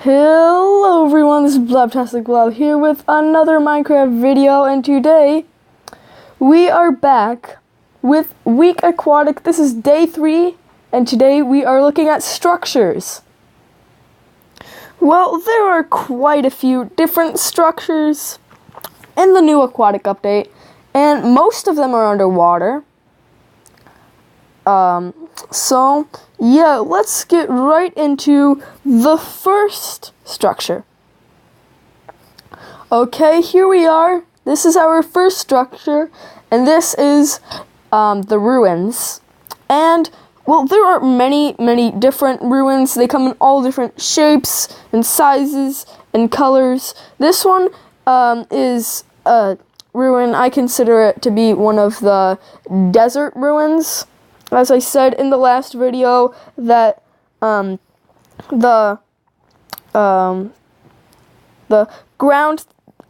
Hello everyone, this is Blobtastic Blob here with another Minecraft video, and today we are back with Week Aquatic. This is day 3, and today we are looking at structures. Well, there are quite a few different structures in the new Aquatic update, and most of them are underwater. So yeah, let's get right into the first structure. Okay, here we are. This is our first structure, and this is the ruins. And, well, there are many different ruins. They come in all different shapes and sizes and colors. This one is a ruin. I consider it to be one of the desert ruins. As I said in the last video, that the ground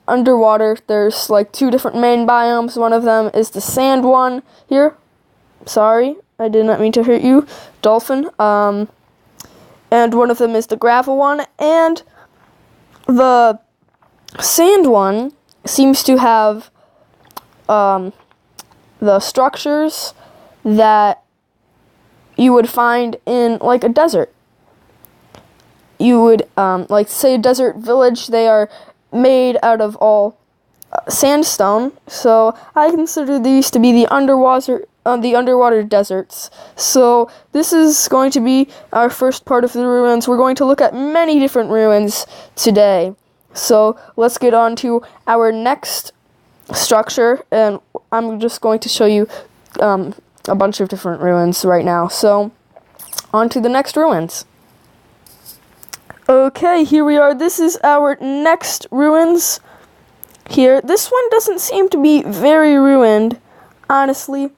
underwater, there's like 2 different main biomes. One of them is the sand one here. Sorry, I did not mean to hurt you, dolphin. And one of them is the gravel one, and the sand one seems to have the structures that you would find in like a desert. You would like say a desert village. They are made out of all sandstone. So I consider these to be the underwater deserts. So this is going to be our first part of the ruins. We're going to look at many different ruins today. So let's get on to our next structure, and I'm just going to show you a bunch of different ruins right now. So, on to the next ruins. Okay, here we are. This is our next ruins here. This one doesn't seem to be very ruined, honestly.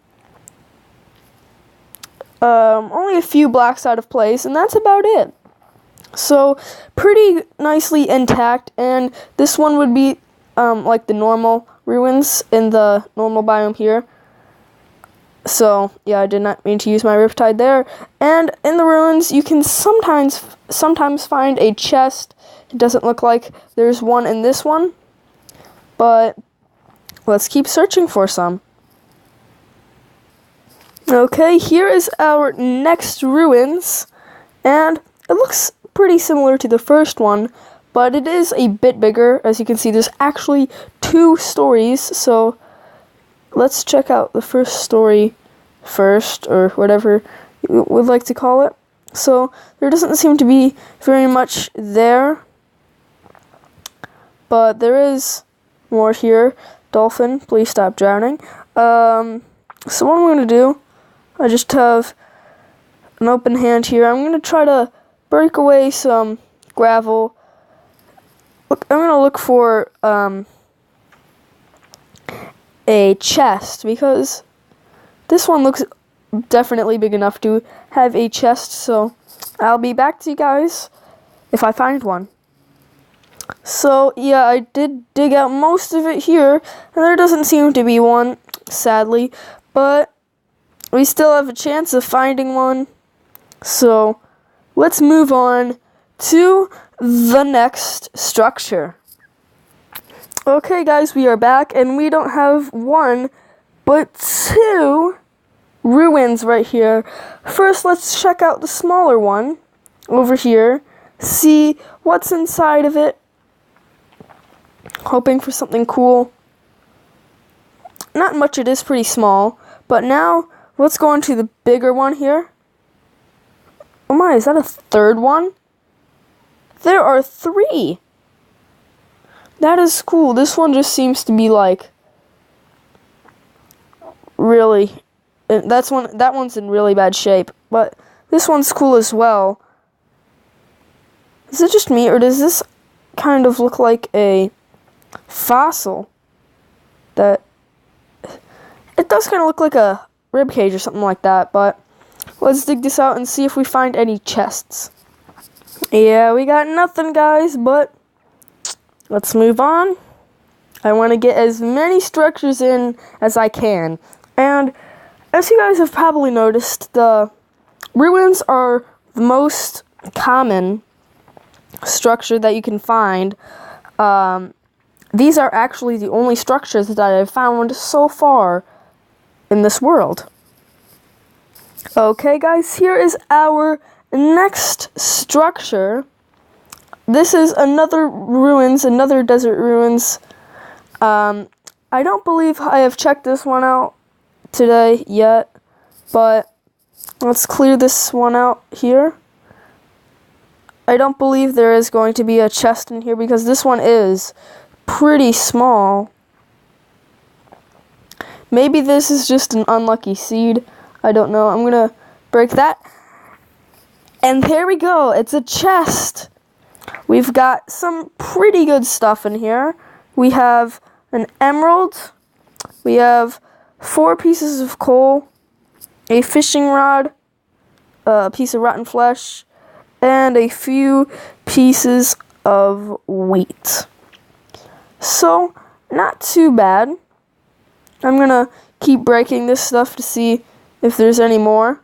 Only a few blocks out of place, and that's about it. So, pretty nicely intact, and this one would be like the normal ruins in the normal biome here. So, yeah, I did not mean to use my riptide there. And in the ruins, you can sometimes find a chest. It doesn't look like there's one in this one, but let's keep searching for some. Okay, here is our next ruins, and it looks pretty similar to the first one, but it is a bit bigger. As you can see, there's actually 2 stories, so let's check out the first story first, or whatever you would like to call it. So, there doesn't seem to be very much there, but there is more here. Dolphin, please stop drowning. So what I'm going to do, I just have an open hand here. I'm going to try to break away some gravel. Look, I'm going to look for a chest, because this one looks definitely big enough to have a chest. So I'll be back to you guys if I find one. So yeah, I did dig out most of it here, and there doesn't seem to be one, sadly, but we still have a chance of finding one. So let's move on to the next structure. Okay guys, we are back, and we don't have 1, but 2 ruins right here. First, let's check out the smaller one over here, see what's inside of it. Hoping for something cool. Not much, it is pretty small, but now let's go on to the bigger one here. Oh my, is that a 3rd one? There are 3! That is cool. This one just seems to be like really, that one's in really bad shape, but this one's cool as well. Is it just me, or does this kind of look like a fossil? That it does kind of look like a rib cage or something like that, but let's dig this out and see if we find any chests. Yeah, we got nothing, guys, but let's move on. I want to get as many structures in as I can. And as you guys have probably noticed, the ruins are the most common structure that you can find. These are actually the only structures that I've found so far in this world. Okay, guys, here is our next structure. This is another desert ruins. I don't believe I have checked this one out today yet, but let's clear this one out here. I don't believe there is going to be a chest in here because this one is pretty small. Maybe this is just an unlucky seed. I don't know. I'm gonna break that. And here we go. It's a chest. We've got some pretty good stuff in here. We have an emerald. We have 4 pieces of coal, a fishing rod, a piece of rotten flesh, and a few pieces of wheat. So, not too bad. I'm gonna keep breaking this stuff to see if there's any more.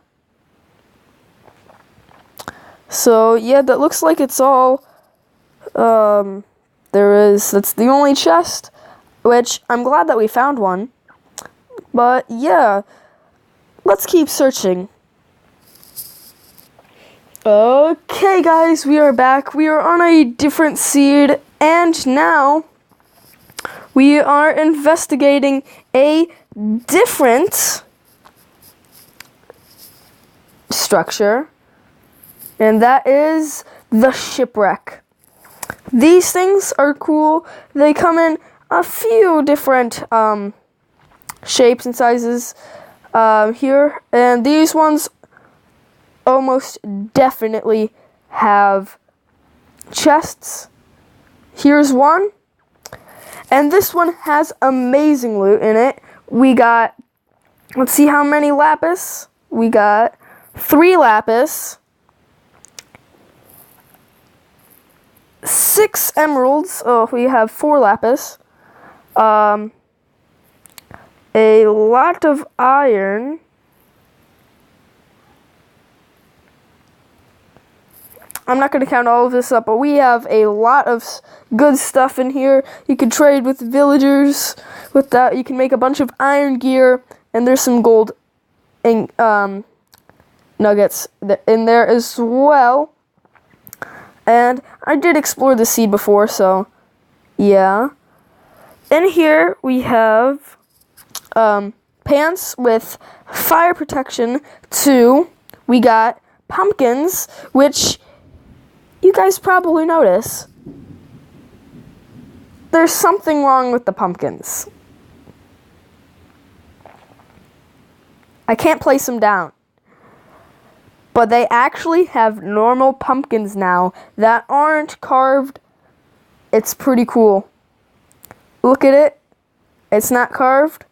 So, yeah, that looks like it's all that's the only chest, which I'm glad that we found one. But, yeah, let's keep searching. Okay, guys, we are back. We are on a different seed, and now we are investigating a different structure, and that is the shipwreck. These things are cool. They come in a few different shapes and sizes here, and these ones almost definitely have chests. Here's one, and this one has amazing loot in it. We got, let's see how many lapis. We got 3 lapis, 6 emeralds. Oh, we have 4 lapis. A lot of iron. I'm not going to count all of this up, but we have a lot of good stuff in here. You can trade with villagers. With that, you can make a bunch of iron gear, and there's some gold nuggets in there as well. And I did explore the sea before, so yeah. In here, we have pants with fire protection 2. We got pumpkins, which you guys probably notice. There's something wrong with the pumpkins. I can't place them down. But they actually have normal pumpkins now that aren't carved. It's pretty cool. Look at it. It's not carved.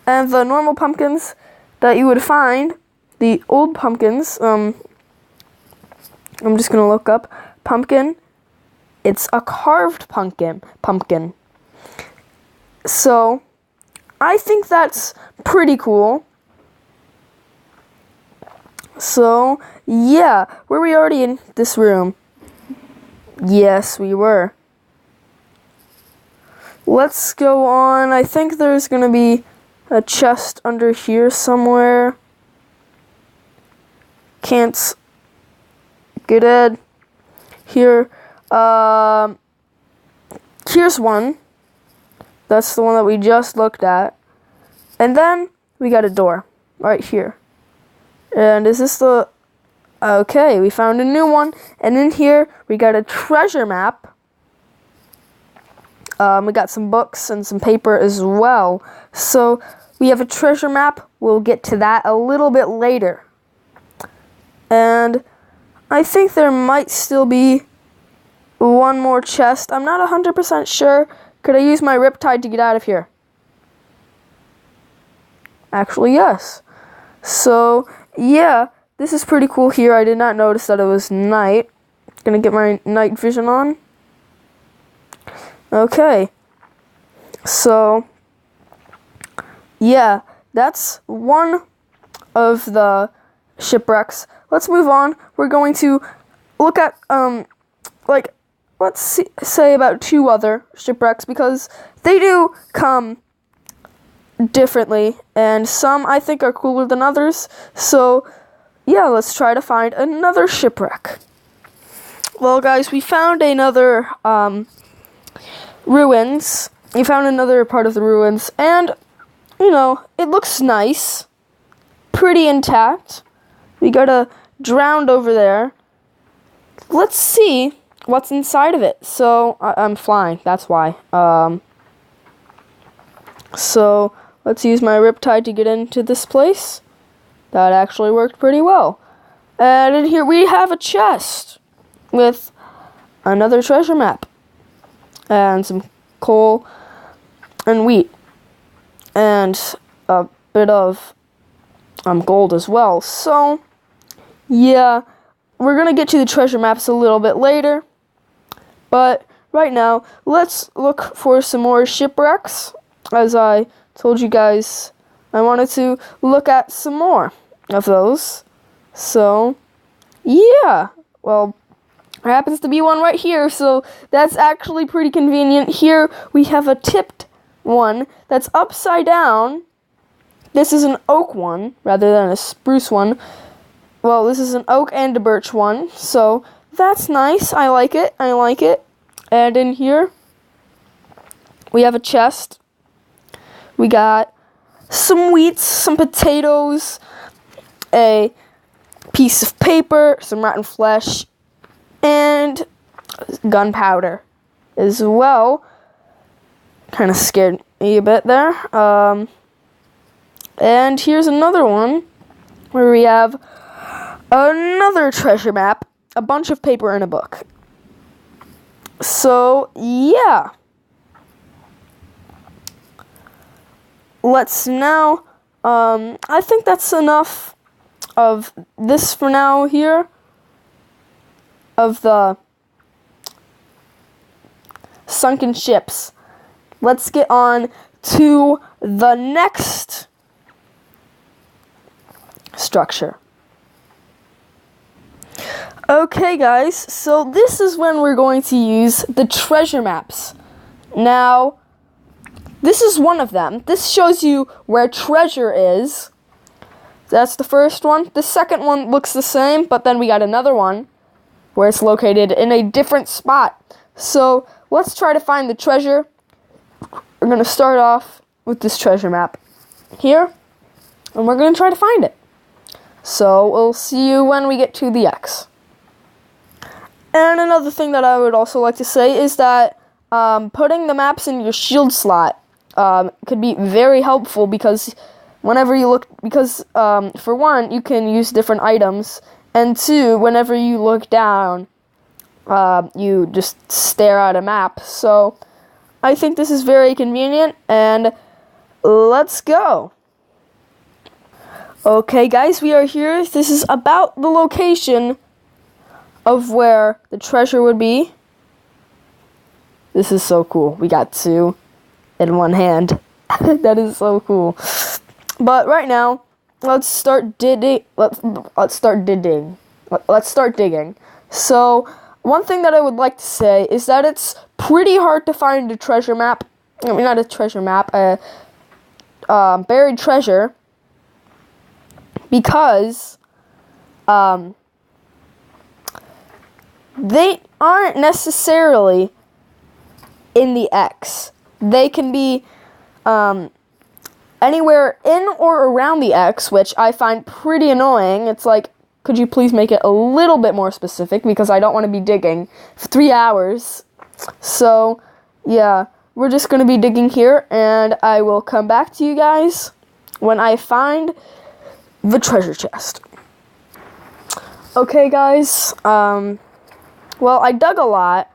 And the normal pumpkins that you would find, the old pumpkins, I'm just going to look up pumpkin. It's a carved pumpkin. So, I think that's pretty cool. So, yeah, were we already in this room? Yes, we were. Let's go on. I think there's going to be a chest under here somewhere. Can't get it. Here. Here's one. That's the one that we just looked at. And then we got a door right here. And is this the... Okay, we found a new one. And in here, we got a treasure map. We got some books and some paper as well. So, we have a treasure map. We'll get to that a little bit later. And I think there might still be one more chest. I'm not 100% sure. Could I use my riptide to get out of here? Actually, yes. So, yeah, this is pretty cool here. I did not notice that it was night. Gonna get my night vision on. Okay. So, yeah, that's one of the shipwrecks. Let's move on. We're going to look at like, say about 2 other shipwrecks, because they do come differently, and some I think are cooler than others. So yeah, let's try to find another shipwreck. Well, guys, we found another ruins. We found another part of the ruins, and you know, it looks nice, pretty intact. We got a drowned over there. Let's see what's inside of it. So I'm flying, that's why. So let's use my riptide to get into this place. That actually worked pretty well. And in here we have a chest with another treasure map and some coal and wheat and a bit of gold as well. So yeah, we're gonna get to the treasure maps a little bit later, but right now let's look for some more shipwrecks. As I told you guys, I wanted to look at some more of those. So yeah, well, there happens to be one right here, so that's actually pretty convenient. Here we have a tipped one that's upside down. This is an oak one rather than a spruce one. Well, this is an oak and a birch one, so that's nice. I like it. And in here we have a chest. We got some wheat, some potatoes, a piece of paper, some rotten flesh, and gunpowder as well. Kind of scared me a bit there. And here's another one where we have another treasure map, a bunch of paper, and a book. So yeah, let's now, I think that's enough of this for now here, of the sunken ships. Let's get on to the next structure. Okay, guys, so this is when we're going to use the treasure maps. Now, this is one of them. This shows you where treasure is. That's the first one. The second one looks the same, but then we got another one where it's located in a different spot. So let's try to find the treasure. We're going to start off with this treasure map here, and we're going to try to find it. So we'll see you when we get to the X. And another thing that I would also like to say is that putting the maps in your shield slot could be very helpful, because whenever you look, for one, you can use different items, and two, whenever you look down, you just stare at a map. So I think this is very convenient, and let's go. Okay, guys, we are here. This is about the location of where the treasure would be. This is so cool. We got 2 in one hand. That is so cool. But right now, let's start digging. Let's start digging. So one thing that I would like to say is that it's pretty hard to find a treasure map. I mean, not a treasure map, a buried treasure, because they aren't necessarily in the X. They can be anywhere in or around the X, which I find pretty annoying. It's like, could you please make it a little bit more specific, because I don't want to be digging for 3 hours. So yeah, we're just going to be digging here, and I will come back to you guys when I find the treasure chest. Okay, guys, well, I dug a lot,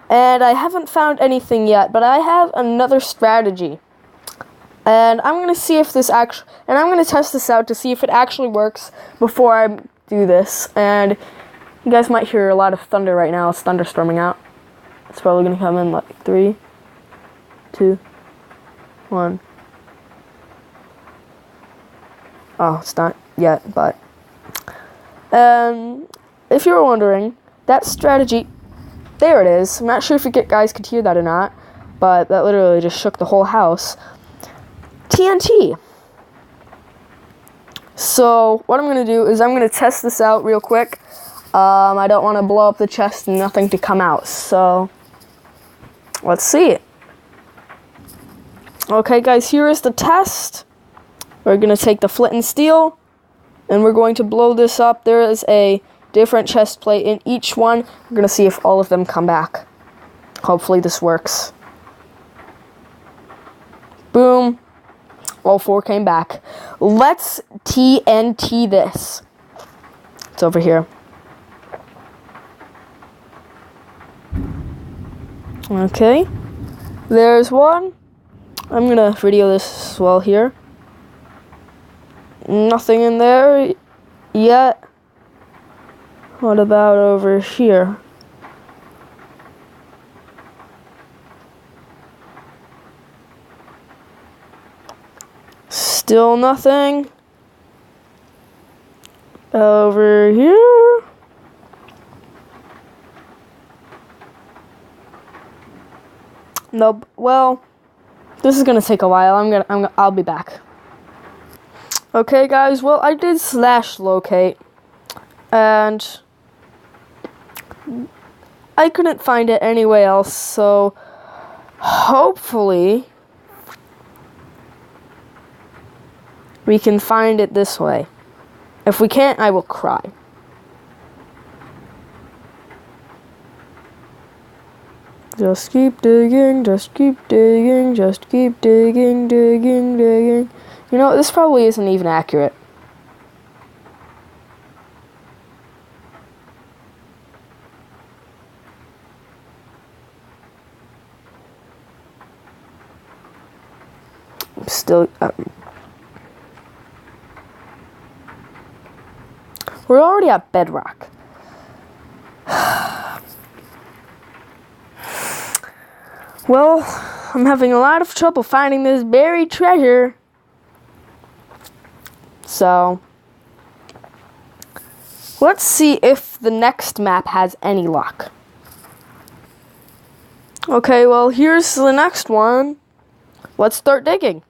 and I haven't found anything yet, but I have another strategy. And I'm going to see if this I'm going to test this out to see if it actually works before I do this. And you guys might hear a lot of thunder right now. It's thunderstorming out. It's probably going to come in like 3, 2, 1. Oh, it's not yet, but if you were wondering, that strategy There it is. I'm not sure if you guys could hear that or not, but that literally just shook the whole house. TNT. So what I'm going to do is I'm going to test this out real quick. I don't want to blow up the chest and nothing to come out. So let's see. Okay, guys, here is the test. We're going to take the flint and steel, and we're going to blow this up. There is a different chest plate in each one. We're going to see if all of them come back. Hopefully this works. Boom. All 4 came back. Let's TNT this. It's over here. Okay. There's one. I'm going to video this as well here. Nothing in there yet. What about over here? Still nothing. Over here. Nope. Well, this is gonna take a while. I'll be back. Okay, guys. Well, I did /locate, and I couldn't find it anywhere else. So hopefully we can find it this way. If we can't, I will cry. Just keep digging, just keep digging, just keep digging, digging, digging. You know, this probably isn't even accurate. Still, we're already at bedrock. Well, I'm having a lot of trouble finding this buried treasure. So, let's see if the next map has any luck. Okay, well, here's the next one. Let's start digging.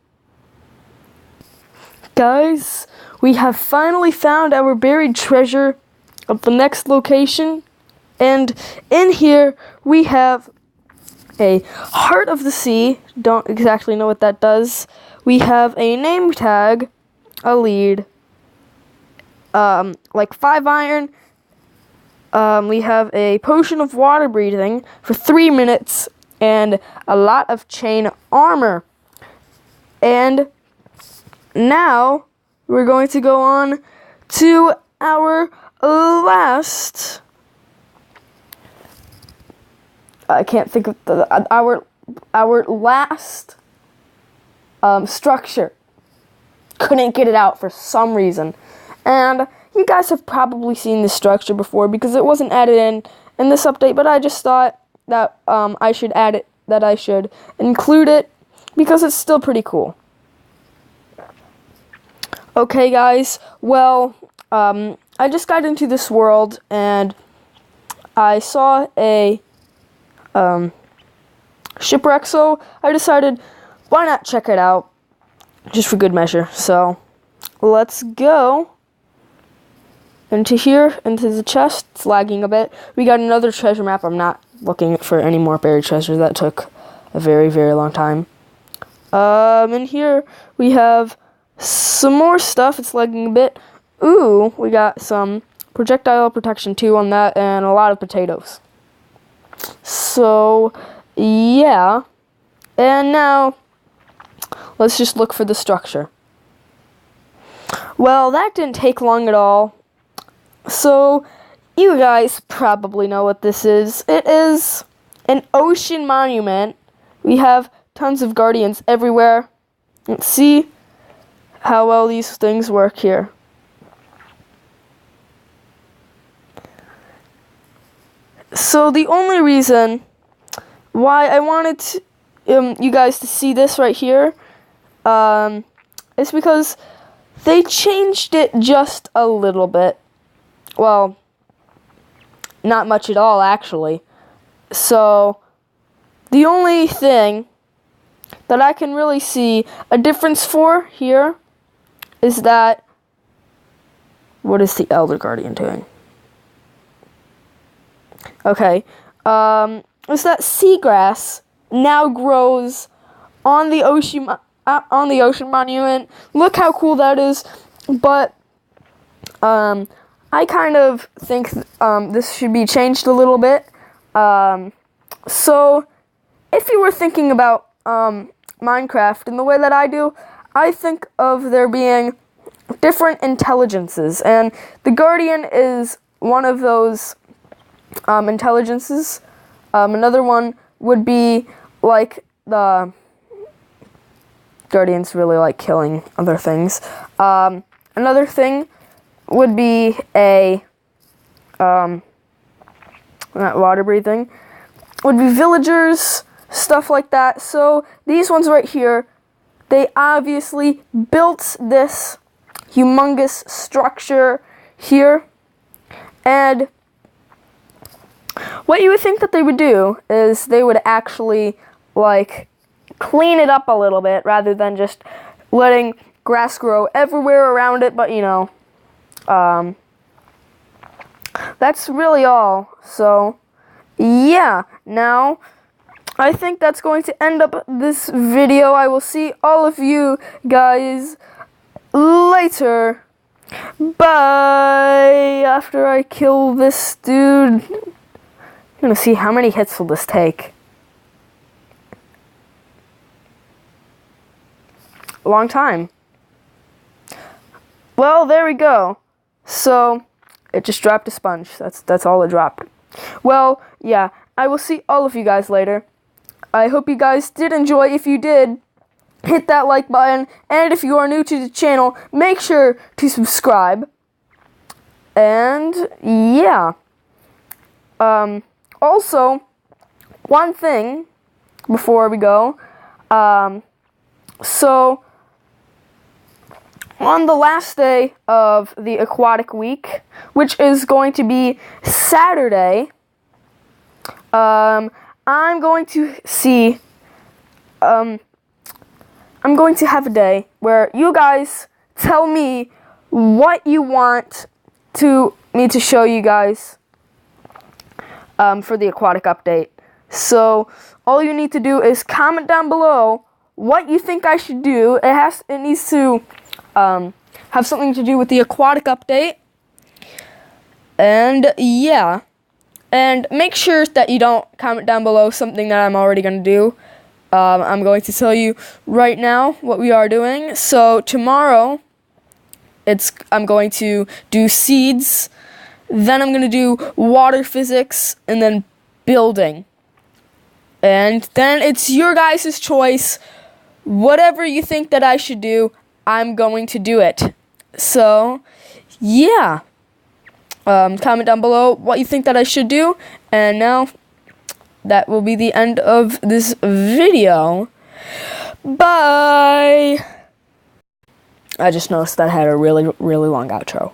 Guys, we have finally found our buried treasure of the next location. And in here, we have a heart of the sea. Don't exactly know what that does. We have a name tag, a lead, like 5 iron. We have a potion of water breathing for 3 minutes and a lot of chain armor. And now we're going to go on to our last. I can't think of our last structure. Couldn't get it out for some reason, and you guys have probably seen this structure before because it wasn't added in this update. But I just thought that I should add it. That I should include it because it's still pretty cool. Okay, guys. Well, I just got into this world and I saw a shipwreck, so I decided, why not check it out, just for good measure. So, let's go into here, into the chest. It's lagging a bit. We got another treasure map. I'm not looking for any more buried treasure. That took a very, very long time. In here, we have some more stuff. It's lagging a bit. Ooh, we got some projectile protection 2 on that, and a lot of potatoes. So, yeah. And now, let's just look for the structure. Well, that didn't take long at all. So, you guys probably know what this is. It is an ocean monument. We have tons of guardians everywhere. Let's see how well these things work here. So the only reason why I wanted to, you guys to see this right here is because they changed it just a little bit. Well, not much at all, actually. So the only thing that I can really see a difference for here is that, what is the Elder Guardian doing? Okay, is that seagrass now grows on the ocean monument. Look how cool that is. But I kind of think this should be changed a little bit. So if you were thinking about Minecraft in the way that I do, I think of there being different intelligences, and the Guardian is one of those intelligences. Another one would be like the Guardians really like killing other things. Another thing would be not water breathing, would be villagers, stuff like that. So these ones right here, they obviously built this humongous structure here, and what you would think that they would do is they would actually like clean it up a little bit rather than just letting grass grow everywhere around it. But you know, that's really all. So yeah, now I think that's going to end up this video. I will see all of you guys later. Bye. After I kill this dude, I'm gonna see how many hits will this take. A long time. Well, there we go. So it just dropped a sponge. That's all it dropped. Well, yeah, I will see all of you guys later. I hope you guys did enjoy. If you did, hit that like button, and if you are new to the channel, make sure to subscribe. And yeah. Also, one thing before we go. So on the last day of the Aquatic week, which is going to be Saturday, I'm going to see, I'm going to have a day where you guys tell me what you want me to show you guys for the Aquatic update. So all you need to do is comment down below what you think I should do. It needs to have something to do with the Aquatic update. And yeah. And make sure that you don't comment down below something that I'm already going to do. I'm going to tell you right now what we are doing. So tomorrow, I'm going to do seeds, then I'm going to do water physics, and then building. And then it's your guys' choice. Whatever you think that I should do, I'm going to do it. So, yeah. Comment down below what you think that I should do. And now, that will be the end of this video. Bye! I just noticed that I had a really, really long outro.